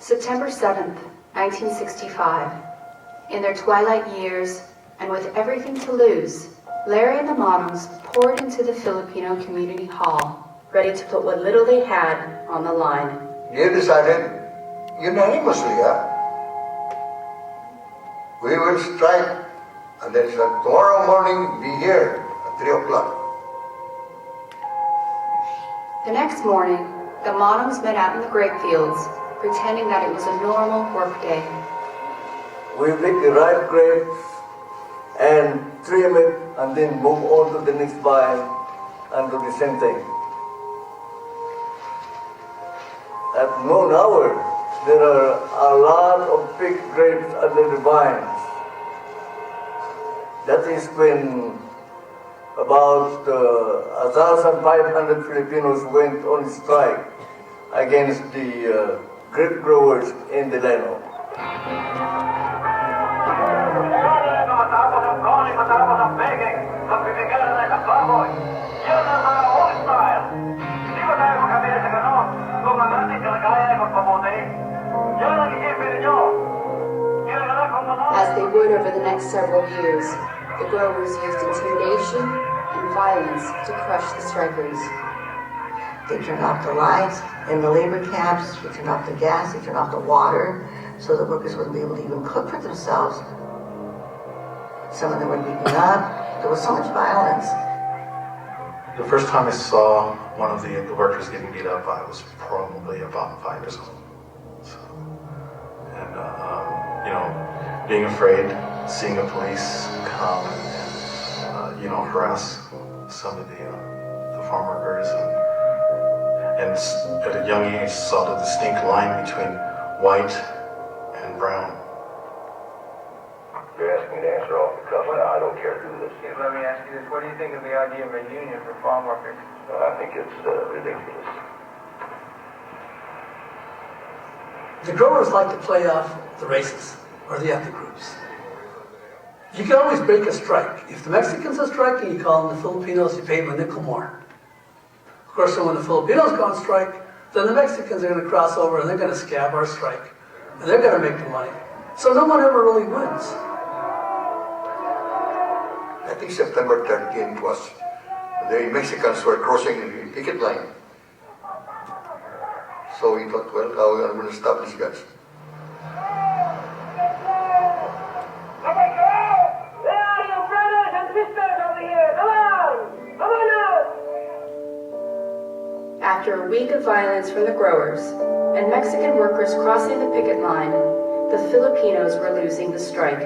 September 7th, 1965. In their twilight years, and with everything to lose, Larry and the Manongs poured into the Filipino Community Hall, ready to put what little they had on the line. You decided unanimously, we will strike, and then tomorrow morning be here at 3 o'clock. The next morning, the Manongs met out in the grape fields, pretending that it was a normal work day. We pick the ripe grapes and trim it and then move on to the next vine and do the same thing. At noon hour, there are a lot of picked grapes under the vines. That is when about 1,500 Filipinos went on strike against the grape growers in the Leno. As they would over the next several years, the growers used intimidation and violence to crush the strikers. They turned off the lights in the labor camps, they turned off the gas, they turned off the water, so the workers wouldn't be able to even cook for themselves. Some of them were beaten up. There was so much violence. The first time I saw one of the workers getting beat up, I was probably about 5 years old. So, and being afraid, seeing the police come and harass some of the farm workers, and at a young age saw the distinct line between white and brown. You're asking me to answer off the cuff. I don't care to do this. Yeah, let me ask you this. What do you think of the idea of a union for farm workers? I think it's ridiculous. The growers like to play off the races or the ethnic groups. You can always break a strike. If the Mexicans are striking, you call them the Filipinos, you pay them a nickel more. Of course, when the Filipinos go on strike, then the Mexicans are going to cross over and they're going to scab our strike. And they're going to make the money. So no one ever really wins. I think September 13th was the Mexicans were crossing the picket line. So we thought, well, how are we going to stop these guys? After a week of violence from the growers and Mexican workers crossing the picket line, the Filipinos were losing the strike.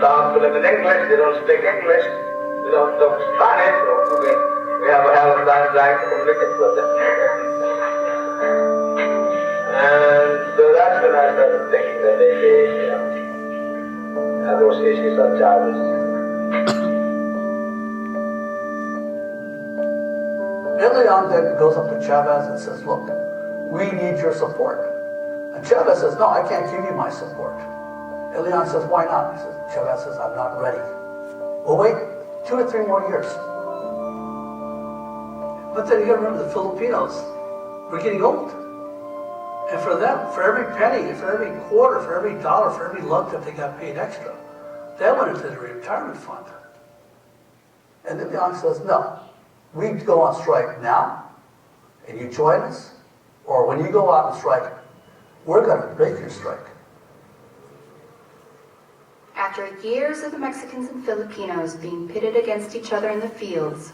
Some speak English, they don't speak English, they don't talk Spanish, we have a hell of a time trying to communicate with them. And so that's when I started thinking that maybe those issues are childish. Leon then goes up to Chavez and says, look, we need your support. And Chavez says, no, I can't give you my support. And Leon says, why not? Chavez says, I'm not ready. Well, wait 2 or 3 more years. But then you gotta remember the Filipinos were getting old. And for them, for every penny, for every quarter, for every dollar, for every lug that they got paid extra, that went into the retirement fund. And then Leon says, no. We go on strike now, and you join us, or when you go out and strike, we're going to break your strike. After years of the Mexicans and Filipinos being pitted against each other in the fields,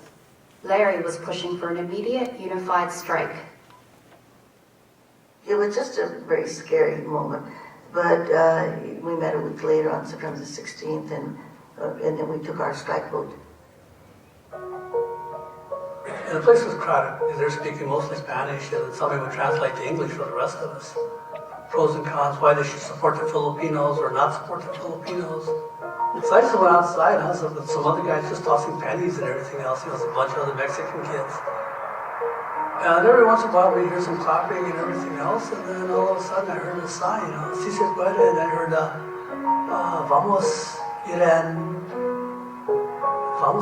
Larry was pushing for an immediate unified strike. It was just a very scary moment, but we met a week later on September the 16th, and then we took our strike vote. And the place was crowded. They're speaking mostly Spanish, and somebody would translate to English for the rest of us. Pros and cons, why they should support the Filipinos or not support the Filipinos. So I just went outside, and I was with some other guys just tossing pennies and everything else. It was a bunch of other Mexican kids. And every once in a while we'd hear some clapping and everything else, and then all of a sudden I heard a sign, si se puede, and I heard, vamos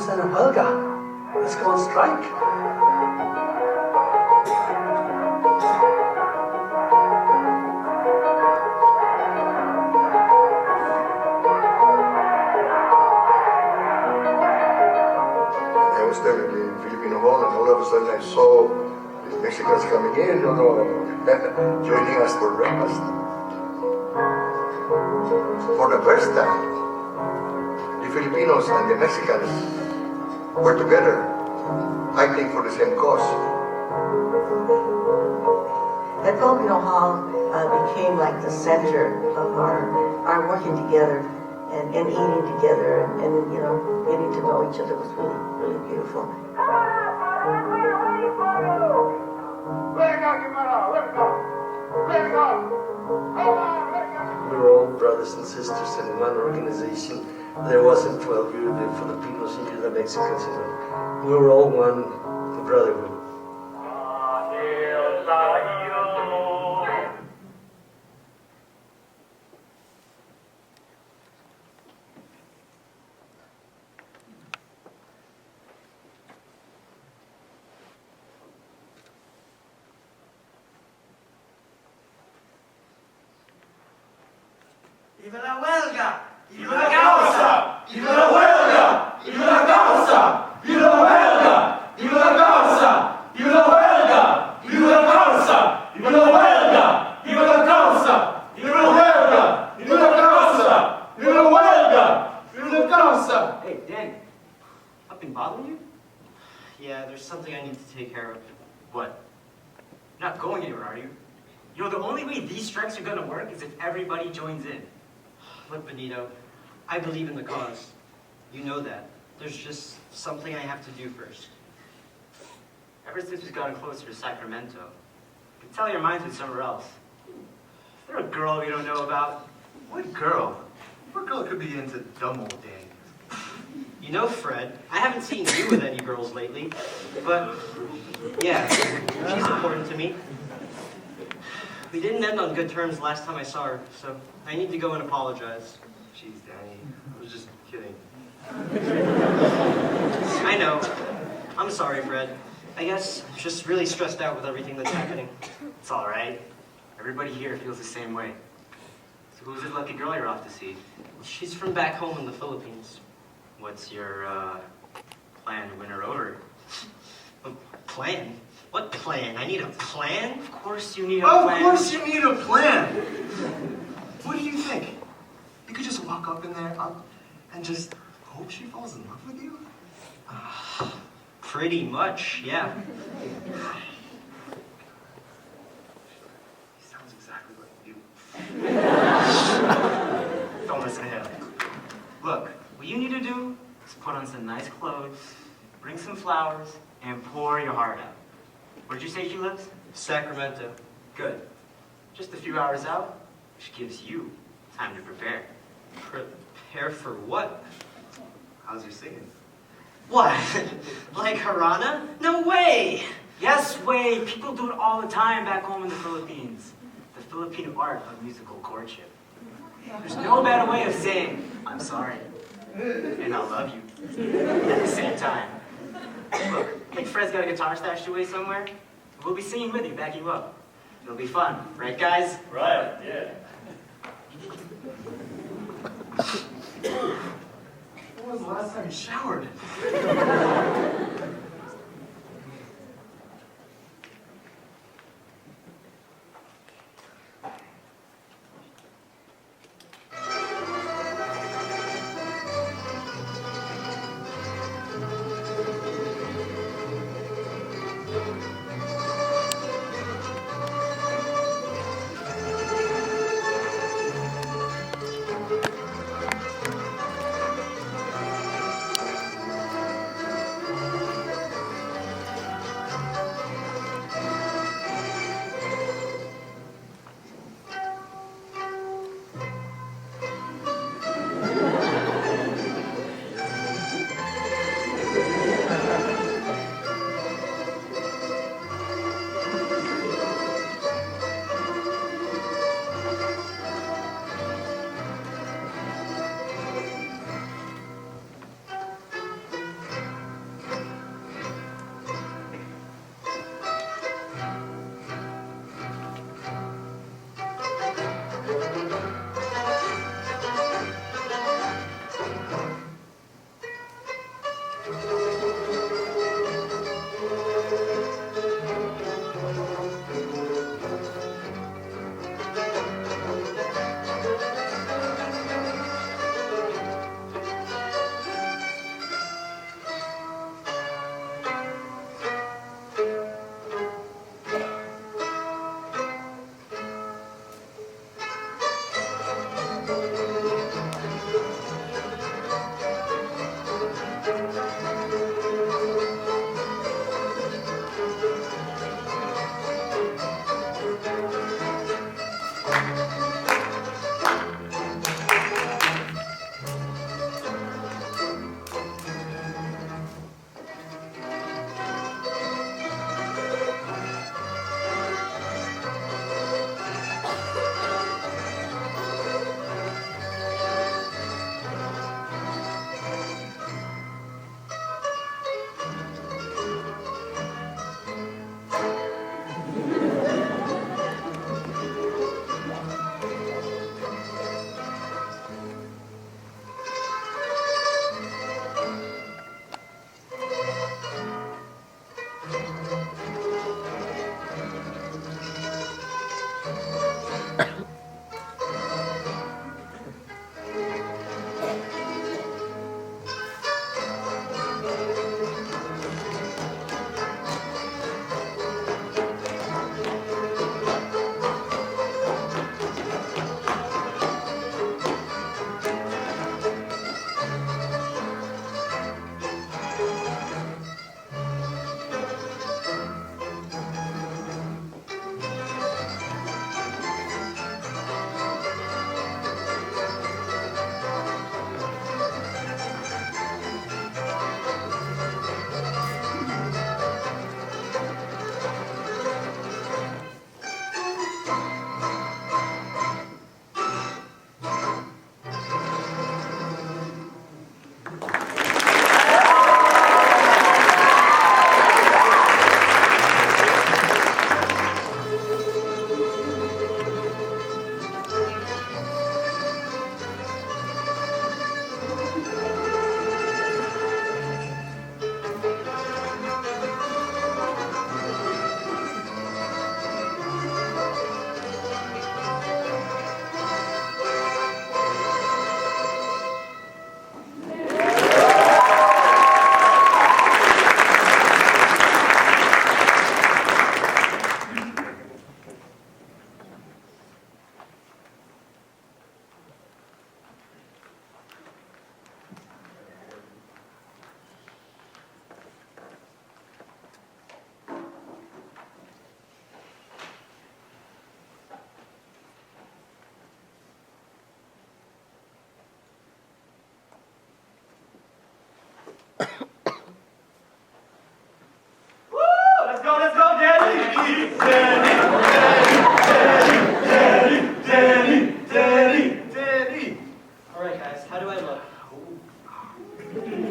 en huelga. Let's go on strike. was there in the Filipino Hall, and all of a sudden I saw the Mexicans coming in, joining us for breakfast. For the first time, the Filipinos and the Mexicans were together, fighting for the same cause. That Filipino Hall became like the center of our working together and eating together and getting to know each other was really, really beautiful. We were all brothers and sisters in one organization. There wasn't 12 you, the Filipinos and you, the Mexicans. We were all one brotherhood. ¡Viva la huelga! ¡Viva la causa! ¡Viva la huelga! ¡Viva la causa! ¡Viva la huelga! ¡Viva la causa! ¡Viva la huelga! ¡Viva la causa! ¡Viva la huelga! ¡Viva la causa! ¡Viva la huelga! ¡Viva la causa! ¡Viva la huelga! ¡Viva la causa! Hey, Danny. I've been bothering you? Yeah, there's something I need to take care of. What? You're not going anywhere, are you? You know, the only way these strikes are gonna work is if everybody joins in. Look, Benito, I believe in the cause. You know that. There's just something I have to do first. Ever since we've gotten closer to Sacramento, I can tell your mind's been somewhere else. Is there a girl we don't know about? What girl? What girl could be into dumb old Danny? You know, Fred, I haven't seen you with any girls lately, but yeah, she's important to me. We didn't end on good terms last time I saw her, so I need to go and apologize. Jeez, Danny, I was just kidding. I know. I'm sorry, Fred. I guess I'm just really stressed out with everything that's happening. It's all right. Everybody here feels the same way. So who's this lucky girl you're off to see? She's from back home in the Philippines. What's your plan to win her over? A plan? What plan? I need a plan? Of course you need a plan. Of course you need a plan! What do you think? You could just walk up in there and just hope she falls in love with you? Pretty much, yeah. He sounds exactly like you. Don't listen to him. Look, what you need to do is put on some nice clothes, bring some flowers, and pour your heart out. Where'd you say she lives? Sacramento. Good. Just a few hours out, which gives you time to prepare. Prepare for what? How's your singing? What? Like Harana? No way! Yes way! People do it all the time back home in the Philippines. The Filipino art of musical courtship. There's no better way of saying, I'm sorry, and I love you, at the same time. Look, I think Fred's got a guitar stashed away somewhere. We'll be singing with you, back you up. It'll be fun, right guys? Right, yeah. When was the last time you showered?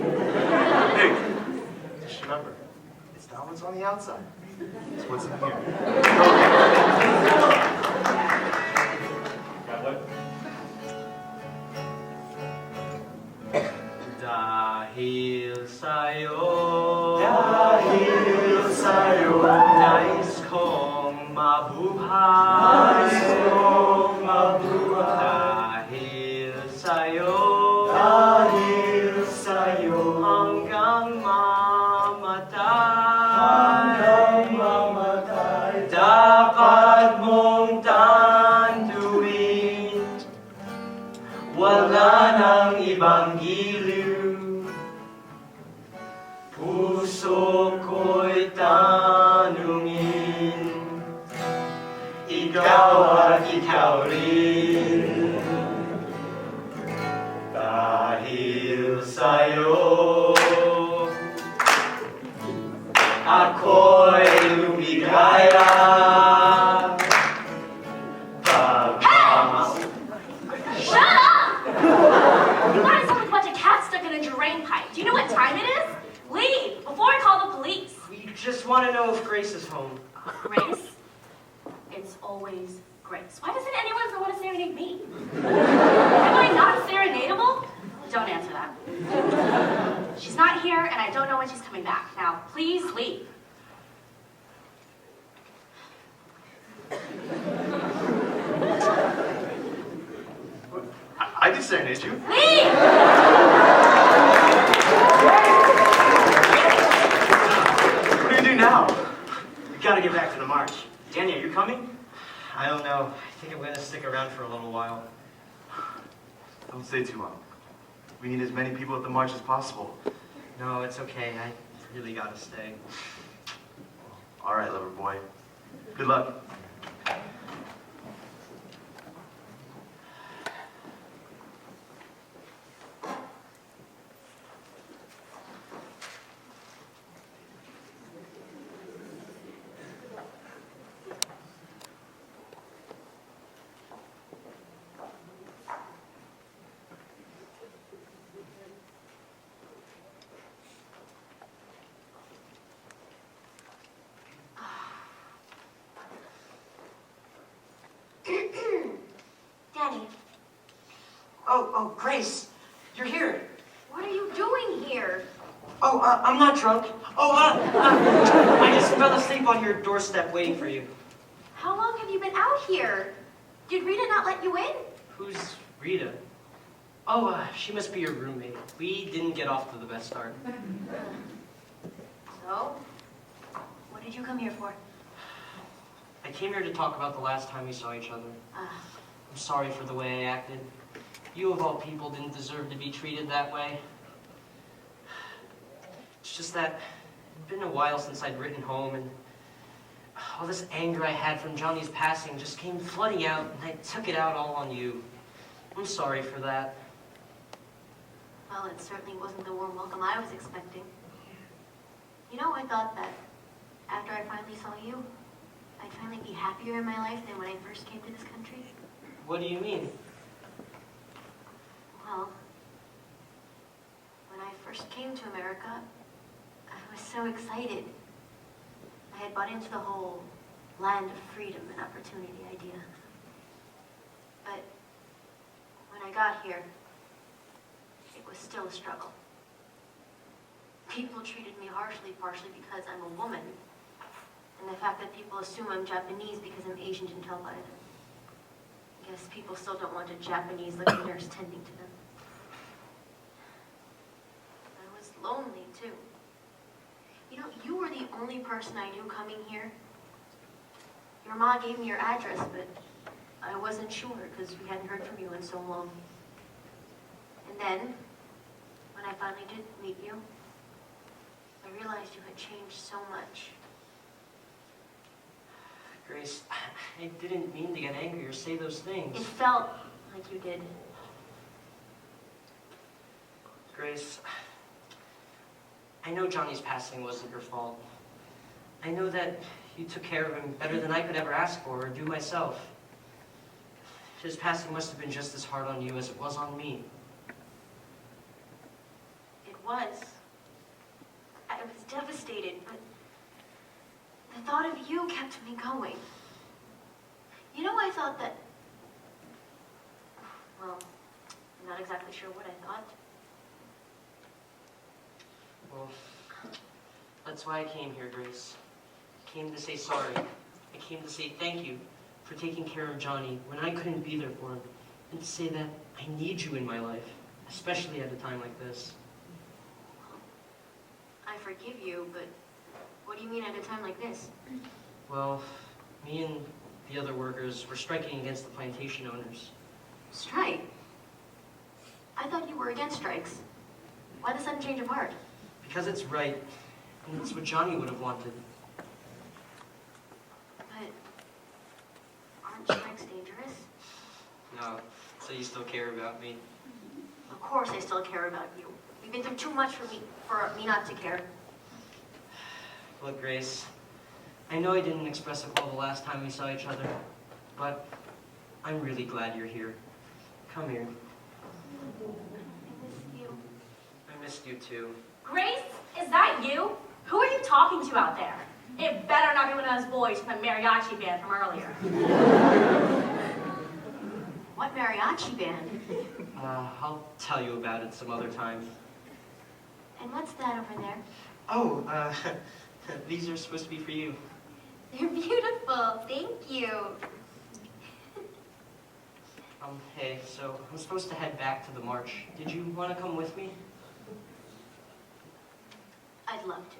Hey, just remember, it's not what's on the outside. It's what's in here. Got what? Dahil sa'yo, nais kong mabuhay. Dahil sa'yo, hanggang mamatay. Dapat mong tanduin, wala nang ibang giliw. Puso ko'y tanungin, ikaw at ikaw rin. Dahil sa'yo, ako'y lumigaya. Shut up! You guys sound like a bunch of cats stuck in a drain pipe. Do you know what time it is? Leave before I call the police. We just want to know if Grace is home. Grace? It's always Grace. Why doesn't anyone want to serenade me? Am I not serenadable? Don't answer that. She's not here, and I don't know when she's coming back. Now, please leave. I can serenade you. Leave! What do you do now? We gotta get back to the march. Danny, are you coming? I don't know. I think I'm gonna stick around for a little while. Don't stay too long. We need as many people at the march as possible. No, it's okay. I really gotta stay. All right, lover boy. Good luck. Danny, Oh, Grace, you're here. what are you doing here? Oh, I'm not drunk. I just fell asleep on your doorstep waiting for you. How long have you been out here? Did Rita not let you in? Who's Rita? Oh, she must be your roommate. We didn't get off to the best start. So, what did you come here for? I came here to talk about the last time we saw each other. I'm sorry for the way I acted. You of all people didn't deserve to be treated that way. It's just that it'd been a while since I'd written home, and all this anger I had from Johnny's passing just came flooding out, and I took it out all on you. I'm sorry for that. Well, it certainly wasn't the warm welcome I was expecting. You know, I thought that after I finally saw you, I'd finally be happier in my life than when I first came to this country. What do you mean? Well, when I first came to America, I was so excited. I had bought into the whole land of freedom and opportunity idea. But when I got here, it was still a struggle. People treated me harshly, partially because I'm a woman, and the fact that people assume I'm Japanese because I'm Asian didn't help either. I guess people still don't want a Japanese-looking nurse tending to them. I was lonely, too. You know, you were the only person I knew coming here. Your ma gave me your address, but I wasn't sure because we hadn't heard from you in so long. And then, when I finally did meet you, I realized you had changed so much. Grace, I didn't mean to get angry or say those things. It felt like you did. Grace, I know Johnny's passing wasn't your fault. I know that you took care of him better than I could ever ask for or do myself. His passing must have been just as hard on you as it was on me. It was. I was devastated, but the thought of you kept me going. You know, I thought that... Well, I'm not exactly sure what I thought. Well, that's why I came here, Grace. I came to say sorry. I came to say thank you for taking care of Johnny when I couldn't be there for him, and to say that I need you in my life, especially at a time like this. I forgive you, but what do you mean at a time like this? Well, me and the other workers were striking against the plantation owners. Strike? I thought you were against strikes. Why the sudden change of heart? Because it's right, and it's what Johnny would have wanted. But aren't strikes dangerous? No, so you still care about me? Of course I still care about you. You've been through too much for me not to care. Look, Grace, I know I didn't express it well the last time we saw each other, but I'm really glad you're here. Come here. I miss you. I missed you too. Grace, is that you? Who are you talking to out there? It better not be one of those boys from the mariachi band from earlier. What mariachi band? I'll tell you about it some other time. And what's that over there? Oh, these are supposed to be for you. They're beautiful. Thank you. Hey, so I'm supposed to head back to the march. Did you want to come with me? I'd love to.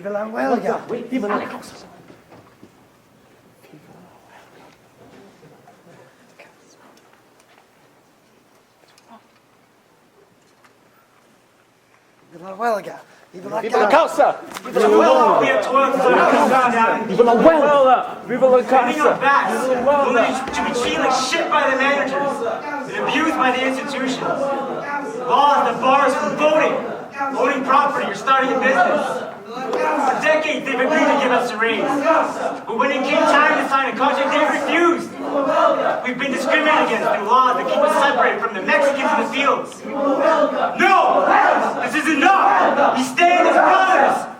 Viva la huelga! Viva la causa! Viva la huelga! Viva la causa! Viva la huelga! We have toiled for the Viva la huelga! Viva la Bending our causa! backs. Women should be treated like shit by the managers and abused by the institutions. Laws that bar us from voting, owning property, or starting a business. For decades, they've agreed to give us a raise. But when it came time to sign a contract, they refused. We've been discriminated against through laws that keep us separated from the Mexicans in the fields. No! This is enough! We stand as brothers!